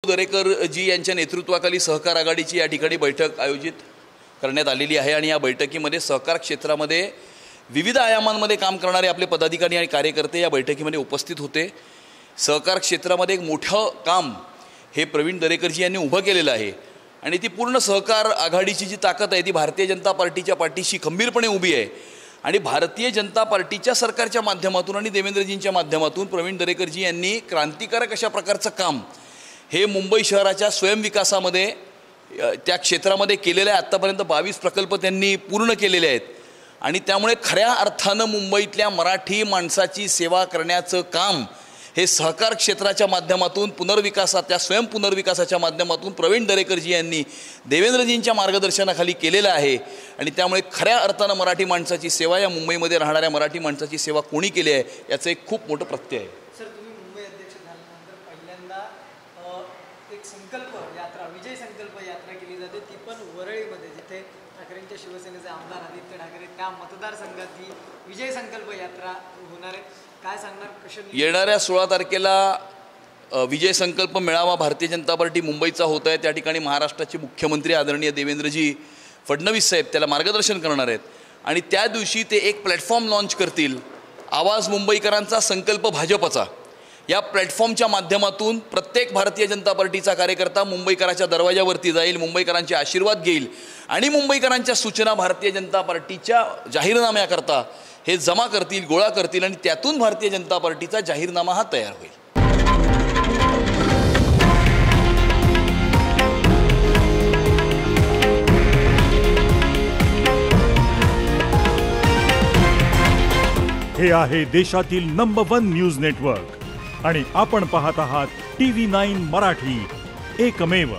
दरेकर जी यांच्या नेतृत्वाखाली सहकार आघाडीची या ठिकाणी बैठक आयोजित करण्यात आलेली आहे आणि या बैठकीमध्ये सहकार क्षेत्रामध्ये विविध आयामांमध्ये काम करणारे आपले पदाधिकारी आणि कार्यकर्ते या बैठकीमध्ये उपस्थित होते। सहकार क्षेत्रामध्ये एक मोठं काम हे प्रवीण दरेकरजी यांनी उभं केलेलं आहे आणि ती पूर्ण सहकार आघाडीची जी ताकद आहे ती भारतीय जनता पार्टीच्या पाठीशी खंबीरपणे उभी आहे आणि भारतीय जनता पार्टीच्या सरकारच्या माध्यमातून आणि देवेंद्रजींच्या माध्यमातून प्रवीण दरेकरजी यांनी क्रांतिकारक अशा प्रकारचं काम हे मुंबई शहराच्या स्वयंविकासामध्ये त्या क्षेत्रामध्ये केलेलं आहे। आत्तापर्यंत 22 प्रकल्प त्यांनी पूर्ण केलेले आहेत आणि त्यामुळे खऱ्या अर्थानं मुंबईतल्या मराठी माणसाची सेवा करण्याचं काम हे सहकार क्षेत्राच्या माध्यमातून पुनर्विकासाच्या स्वयंपुनर्विकासाच्या माध्यमातून प्रवीण दरेकरजी यांनी देवेंद्रजींच्या मार्गदर्शनाखाली केलेलं आहे आणि त्यामुळे खऱ्या अर्थानं मराठी माणसाची सेवा या मुंबईमध्ये राहणाऱ्या मराठी माणसाची सेवा कोणी केली आहे याचं एक खूप मोठं प्रत्यय आहे। सर, तुम्ही मुंबई अध्यक्ष झाल्यानंतर पहिल्यांदा एक संकल्प यात्रा विजय संकल्प यात्रा केली जाते, ती पण वरळीमध्ये जिथे ठाकरेंच्या शिवसेनेचे आमदार आदित्य ठाकरे त्या मतदारसंघात ही विजय संकल्प यात्रा होणार आहे। काय सांगणार, कशा येणाऱ्या 16 तारखेला विजय संकल्प मेळावा भारतीय जनता पार्टी मुंबईचा होत आहे। त्या ठिकाणी महाराष्ट्राचे मुख्यमंत्री आदरणीय देवेंद्रजी फडणवीस साहेब त्याला मार्गदर्शन करणार आहेत आणि त्या दिवशी ते एक प्लॅटफॉर्म लॉन्च करतील, आवाज मुंबईकरांचा संकल्प भाजपचा। या प्लॅटफॉर्मच्या माध्यमातून प्रत्येक भारतीय जनता पार्टीचा कार्यकर्ता मुंबईकरांच्या दरवाजावरती जाईल, मुंबईकरांचे आशीर्वाद घेईल आणि मुंबईकरांच्या सूचना भारतीय जनता पार्टीच्या जाहीरनाम्याकरता हे जमा करतील, गोळा करतील आणि त्यातून भारतीय जनता पार्टीचा जाहीरनामा हा तयार होईल। हे आहे देशातील नंबर 1 न्यूज नेटवर्क आणि आपण पाहत आहात TV9 मराठी, एकमेव।